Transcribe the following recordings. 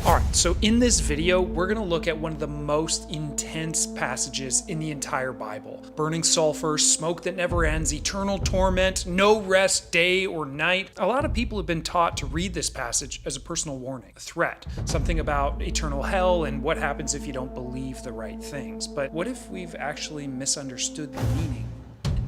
Alright, so in this video, we're going to look at one of the most intense passages in the entire Bible. Burning sulfur, smoke that never ends, eternal torment, no rest day or night. A lot of people have been taught to read this passage as a personal warning, a threat, something about eternal hell and what happens if you don't believe the right things. But what if we've actually misunderstood the meaning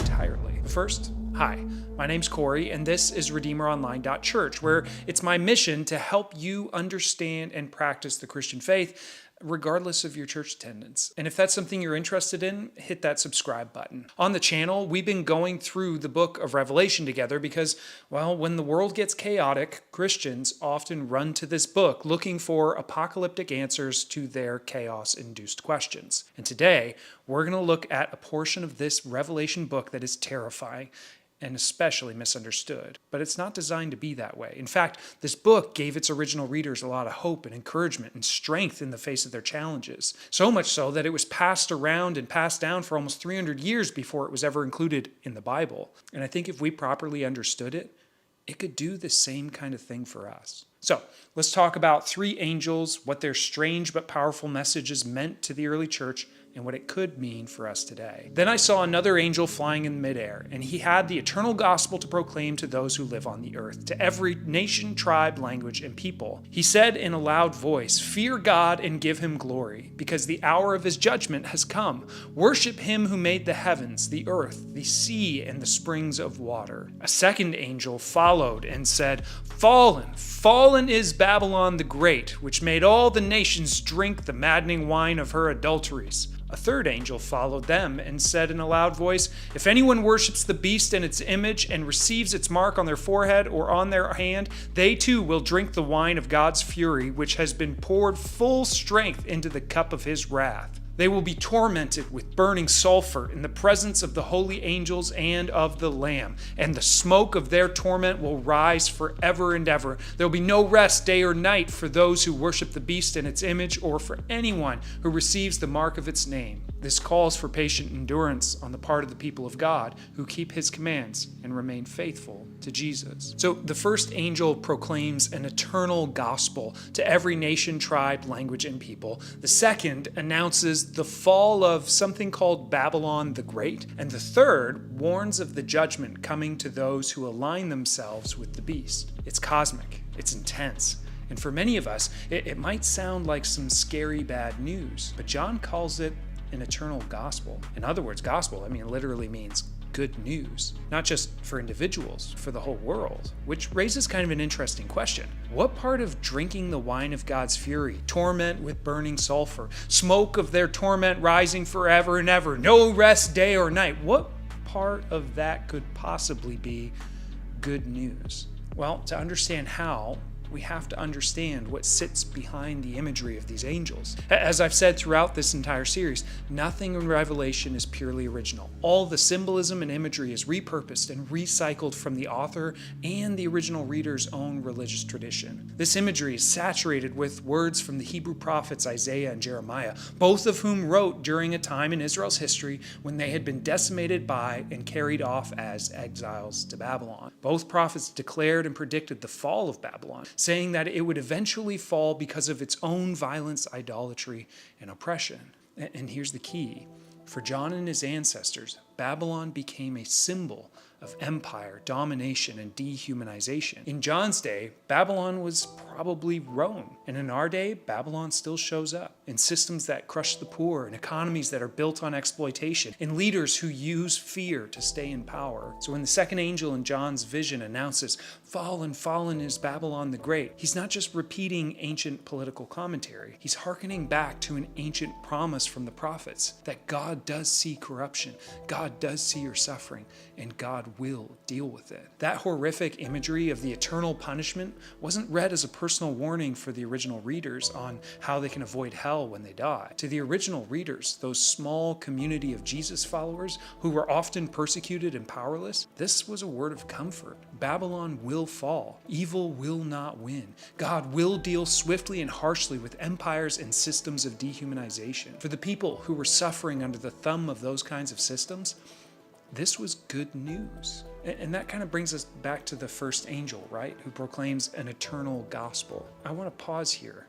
entirely? First, hi, my name's Corey, and this is RedeemerOnline.church, where it's my mission to help you understand and practice the Christian faith, regardless of your church attendance. And if that's something you're interested in, hit that subscribe button. On the channel, we've been going through the book of Revelation together because, well, when the world gets chaotic, Christians often run to this book looking for apocalyptic answers to their chaos-induced questions. And today, we're going to look at a portion of this Revelation book that is terrifying and especially misunderstood. But it's not designed to be that way. In fact, this book gave its original readers a lot of hope and encouragement and strength in the face of their challenges. So much so that it was passed around and passed down for almost 300 years before it was ever included in the Bible. And I think if we properly understood it, it could do the same kind of thing for us. So let's talk about three angels, what their strange but powerful messages meant to the early church, and what it could mean for us today. Then I saw another angel flying in midair, and he had the eternal gospel to proclaim to those who live on the earth, to every nation, tribe, language, and people. He said in a loud voice, "Fear God and give him glory, because the hour of his judgment has come. Worship him who made the heavens, the earth, the sea, and the springs of water." A second angel followed and said, "Fallen, fallen is Babylon the Great, which made all the nations drink the maddening wine of her adulteries." A third angel followed them and said in a loud voice, "If anyone worships the beast and its image and receives its mark on their forehead or on their hand, they too will drink the wine of God's fury, which has been poured full strength into the cup of his wrath. They will be tormented with burning sulfur in the presence of the holy angels and of the Lamb, and the smoke of their torment will rise forever and ever. There will be no rest day or night for those who worship the beast and its image, or for anyone who receives the mark of its name." This calls for patient endurance on the part of the people of God who keep his commands and remain faithful to Jesus. So the first angel proclaims an eternal gospel to every nation, tribe, language, and people. The second announces the fall of something called Babylon the Great. And the third warns of the judgment coming to those who align themselves with the beast. It's cosmic. It's intense. And for many of us, it might sound like some scary bad news, but John calls it an eternal gospel. In other words, gospel, literally means good news, not just for individuals, for the whole world, which raises kind of an interesting question. What part of drinking the wine of God's fury, torment with burning sulfur, smoke of their torment rising forever and ever, no rest day or night, what part of that could possibly be good news? Well, to understand how, we have to understand what sits behind the imagery of these angels. As I've said throughout this entire series, nothing in Revelation is purely original. All the symbolism and imagery is repurposed and recycled from the author and the original reader's own religious tradition. This imagery is saturated with words from the Hebrew prophets Isaiah and Jeremiah, both of whom wrote during a time in Israel's history when they had been decimated by and carried off as exiles to Babylon. Both prophets declared and predicted the fall of Babylon, saying that it would eventually fall because of its own violence, idolatry, and oppression. And here's the key. For John and his ancestors, Babylon became a symbol of empire, domination, and dehumanization. In John's day, Babylon was probably Rome. And in our day, Babylon still shows up in systems that crush the poor, in economies that are built on exploitation, in leaders who use fear to stay in power. So when the second angel in John's vision announces, "Fallen, fallen is Babylon the Great," he's not just repeating ancient political commentary. He's hearkening back to an ancient promise from the prophets that God does see corruption, God does see your suffering, and God will deal with it. That horrific imagery of the eternal punishment wasn't read as a personal warning for the original readers on how they can avoid hell when they die. To the original readers, those small community of Jesus followers who were often persecuted and powerless, this was a word of comfort. Babylon will fall. Evil will not win. God will deal swiftly and harshly with empires and systems of dehumanization. For the people who were suffering under the thumb of those kinds of systems, this was good news. And that kind of brings us back to the first angel, right? Who proclaims an eternal gospel. I want to pause here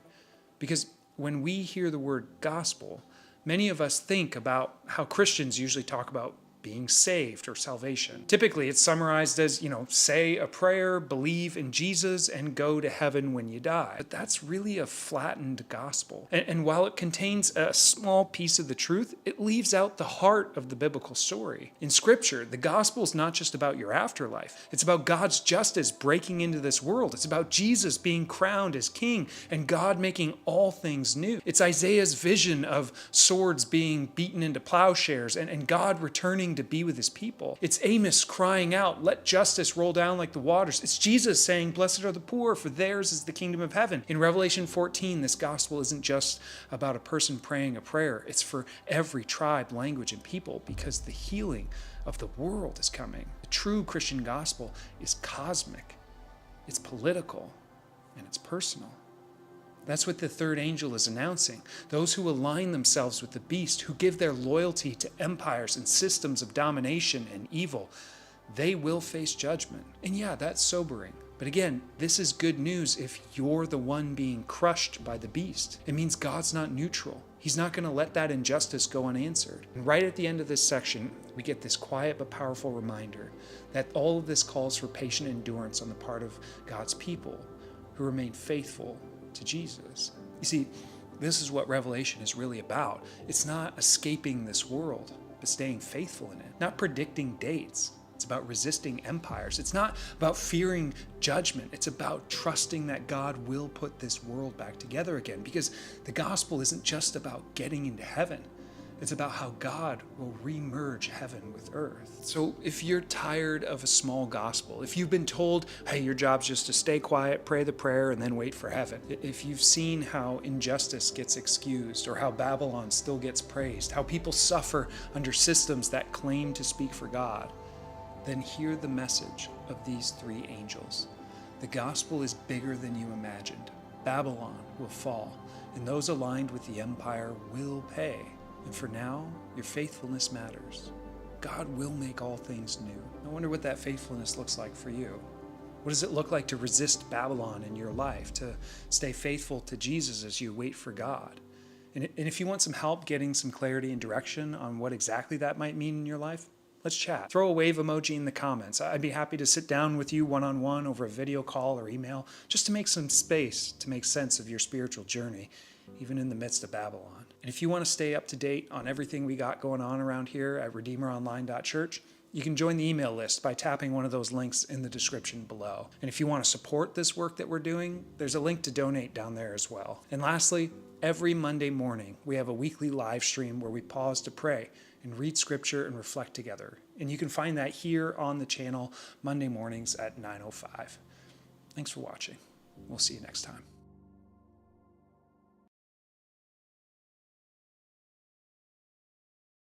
Because when we hear the word gospel, many of us think about how Christians usually talk about being saved or salvation. Typically, it's summarized as, say a prayer, believe in Jesus, and go to heaven when you die. But that's really a flattened gospel. And while it contains a small piece of the truth, it leaves out the heart of the biblical story. In Scripture, the gospel is not just about your afterlife. It's about God's justice breaking into this world. It's about Jesus being crowned as king and God making all things new. It's Isaiah's vision of swords being beaten into plowshares and God returning to be with his people. It's Amos crying out, let justice roll down like the waters. It's Jesus saying, blessed are the poor, for theirs is the kingdom of heaven. In Revelation 14, this gospel isn't just about a person praying a prayer. It's for every tribe, language, and people, because the healing of the world is coming. The true Christian gospel is cosmic, it's political, and it's personal. That's what the third angel is announcing. Those who align themselves with the beast, who give their loyalty to empires and systems of domination and evil, they will face judgment. And yeah, that's sobering. But again, this is good news if you're the one being crushed by the beast. It means God's not neutral. He's not going to let that injustice go unanswered. And right at the end of this section, we get this quiet but powerful reminder that all of this calls for patient endurance on the part of God's people who remain faithful to Jesus. You see, this is what Revelation is really about. It's not escaping this world, but staying faithful in it. Not predicting dates. It's about resisting empires. It's not about fearing judgment. It's about trusting that God will put this world back together again, because the gospel isn't just about getting into heaven. It's about how God will re-merge heaven with earth. So if you're tired of a small gospel, if you've been told, hey, your job's just to stay quiet, pray the prayer, and then wait for heaven, if you've seen how injustice gets excused, or how Babylon still gets praised, how people suffer under systems that claim to speak for God, then hear the message of these three angels. The gospel is bigger than you imagined. Babylon will fall, and those aligned with the empire will pay. And for now, your faithfulness matters. God will make all things new. I wonder what that faithfulness looks like for you. What does it look like to resist Babylon in your life, to stay faithful to Jesus as you wait for God? And if you want some help getting some clarity and direction on what exactly that might mean in your life, let's chat. Throw a wave emoji in the comments. I'd be happy to sit down with you one-on-one over a video call or email, just to make some space to make sense of your spiritual journey, even in the midst of Babylon. And if you want to stay up to date on everything we got going on around here at redeemeronline.church, you can join the email list by tapping one of those links in the description below. And if you want to support this work that we're doing, there's a link to donate down there as well. And lastly, every Monday morning, we have a weekly live stream where we pause to pray and read scripture and reflect together. And you can find that here on the channel Monday mornings at 9:05. Thanks for watching. We'll see you next time.